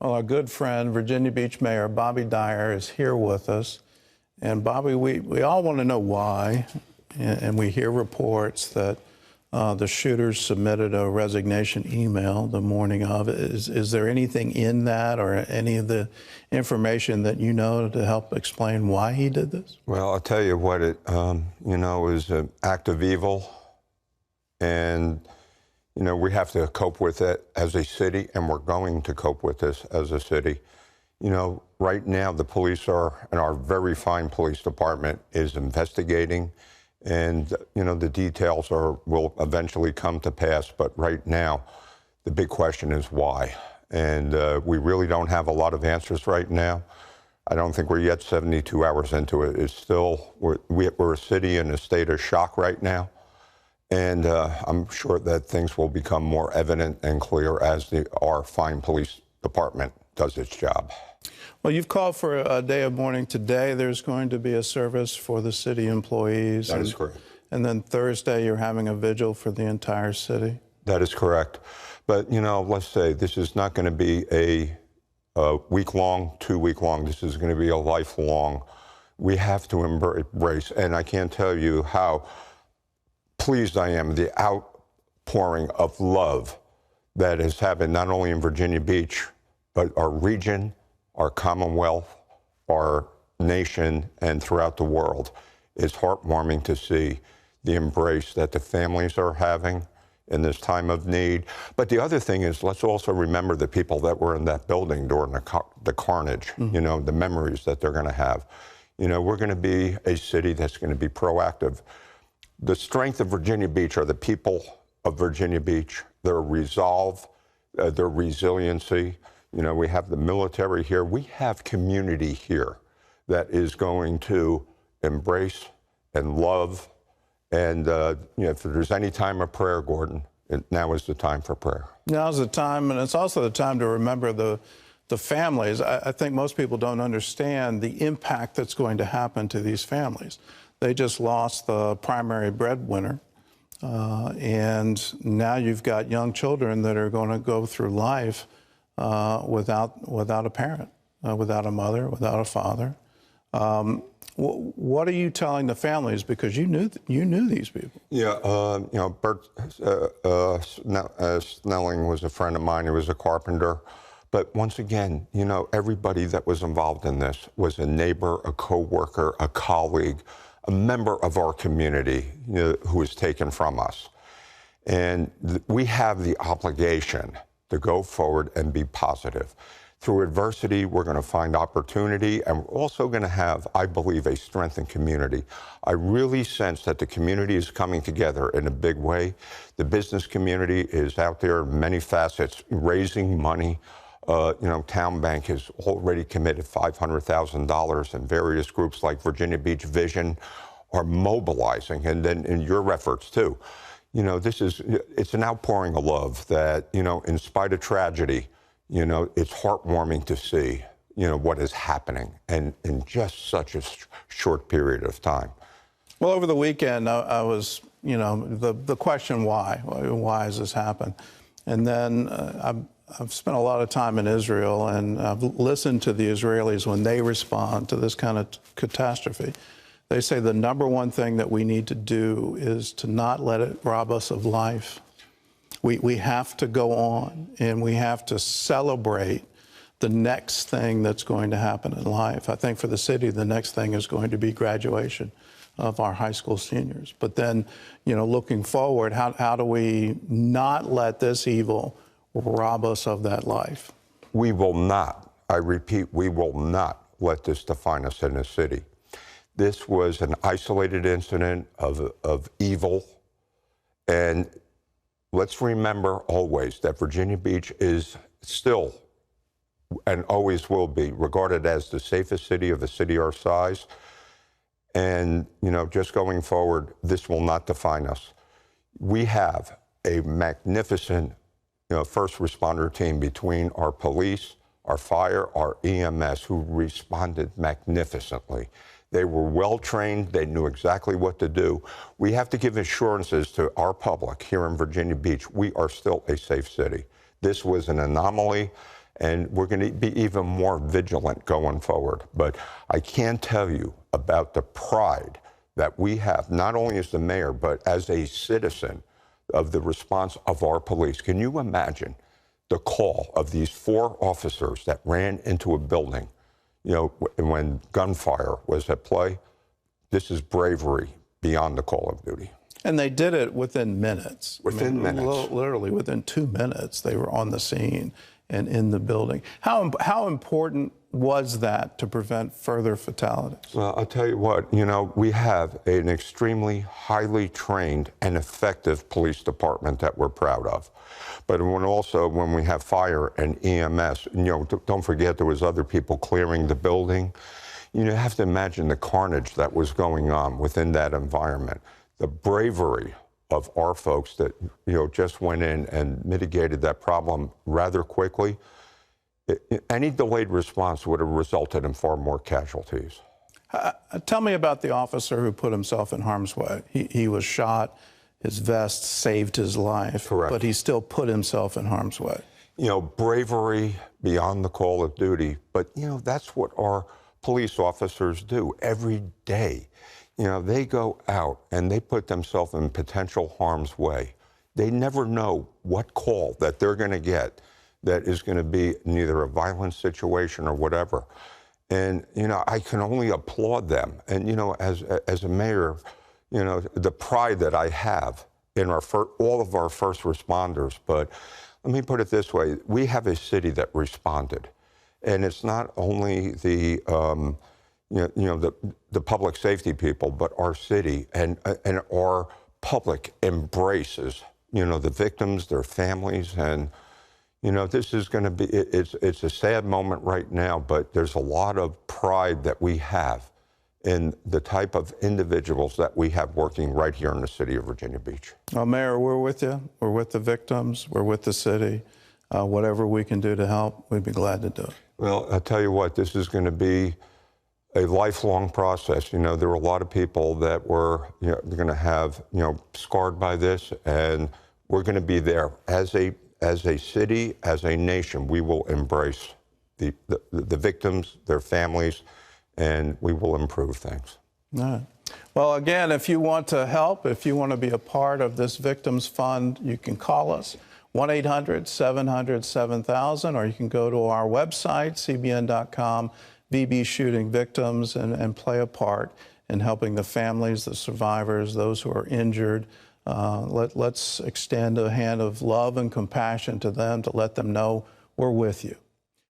Well, our good friend, Virginia Beach Mayor Bobby Dyer is here with us. And Bobby, we all want to know why. And we hear reports that the shooters submitted a resignation email the morning of. Is there anything in that or any of the information that you know to help explain why he did this? Well, I'll tell you what, it is an act of evil. And we have to cope with it as a city, and we're going to cope with this as a city. Right now the police and our very fine police department is investigating, and the details will eventually come to pass. But right now, the big question is why, and we really don't have a lot of answers right now. I don't think we're yet 72 hours into it. It's still we're a city in a state of shock right now. And I'm sure that things will become more evident and clear as our fine police department does its job. Well, you've called for a day of mourning today. There's going to be a service for the city employees. That is correct. And then Thursday, you're having a vigil for the entire city. That is correct. But, let's say this is not going to be a week-long, 2-week-long. This is going to be a lifelong. We have to embrace, and I can't tell you how pleased I am, the outpouring of love that has happened not only in Virginia Beach, but our region, our Commonwealth, our nation, and throughout the world. It's heartwarming to see the embrace that the families are having in this time of need. But the other thing is, let's also remember the people that were in that building during the carnage, the memories that they're going to have. We're going to be a city that's going to be proactive. The strength of Virginia Beach are the people of Virginia Beach, their resolve, their resiliency. We have the military here. We have community here that is going to embrace and love. And if there's any time of prayer, Gordon, now is the time for prayer. Now's the time, and it's also the time to remember the families. I think most people don't understand the impact that's going to happen to these families. They just lost the primary breadwinner, and now you've got young children that are going to go through life without a parent, without a mother, without a father. What are you telling the families, because you knew these people? Yeah, Bert Snelling was a friend of mine. He was a carpenter. But once again, everybody that was involved in this was a neighbor, a coworker, a colleague, a member of our community who was taken from us. And we have the obligation to go forward and be positive. Through adversity, we're going to find opportunity, and we're also going to have, I believe, a strengthened community. I really sense that the community is coming together in a big way. The business community is out there in many facets, raising money. Town Bank has already committed $500,000, and various groups like Virginia Beach Vision are mobilizing, and then in your efforts too. It's an outpouring of love that, in spite of tragedy, it's heartwarming to see, what is happening, and in just such a short period of time. Well, over the weekend, I was, the question why has this happened? And then I've spent a lot of time in Israel, and I've listened to the Israelis when they respond to this kind of catastrophe. They say the number one thing that we need to do is to not let it rob us of life. We have to go on, and we have to celebrate the next thing that's going to happen in life. I think for the city, the next thing is going to be graduation of our high school seniors. But then, looking forward, how do we not let this evil rob us of that life? We will not, I repeat, we will not let this define us in the city. This was an isolated incident of evil. And let's remember always that Virginia Beach is still and always will be regarded as the safest city of a city our size. And, just going forward, this will not define us. We have a magnificent first responder team between our police, our fire, our EMS, who responded magnificently. They were well-trained. They knew exactly what to do. We have to give assurances to our public here in Virginia Beach. We are still a safe city. This was an anomaly, and we're going to be even more vigilant going forward. But I can't tell you about the pride that we have, not only as the mayor, but as a citizen of the response of our police. Can you imagine the call of these 4 officers that ran into a building, you know, when gunfire was at play? This is bravery beyond the call of duty. And they did it within minutes. Within minutes. Literally within 2 minutes, they were on the scene and in the building. How important was that to prevent further fatalities? Well, I'll tell you what, you know, we have an extremely highly trained and effective police department that we're proud of. But when we have fire and EMS, you know, don't forget there was other people clearing the building. You know, you have to imagine the carnage that was going on within that environment. The bravery of our folks that, you know, just went in and mitigated that problem rather quickly. Any delayed response would have resulted in far more casualties. Tell me about the officer who put himself in harm's way. He was shot, his vest saved his life, Correct. But he still put himself in harm's way. You know, bravery beyond the call of duty, but, you know, that's what our police officers do every day. You know, they go out and they put themselves in potential harm's way. They never know what call that they're going to get that is going to be neither a violent situation or whatever. And, you know, I can only applaud them. And, you know, as a mayor, you know, the pride that I have in all of our first responders. But let me put it this way. We have a city that responded. And it's not only the, the public safety people, but our city and our public embraces, you know, the victims, their families, and, you know, this is going to be, it's a sad moment right now, but there's a lot of pride that we have in the type of individuals that we have working right here in the city of Virginia Beach. Well, Mayor, we're with you. We're with the victims. We're with the city. Whatever we can do to help, we'd be glad to do it. Well, I'll tell you what, this is going to be a lifelong process. You know, there were a lot of people that were, you know, going to have, you know, scarred by this, and we're going to be there as a city, as a nation. We will embrace the victims, their families, and we will improve things. All right. Well, again, if you want to help, if you want to be a part of this Victims Fund, you can call us, 1-800-700-7000, or you can go to our website, cbn.com, VB Shooting Victims, and play a part in helping the families, the survivors, those who are injured. Let's extend a hand of love and compassion to them to let them know we're with you.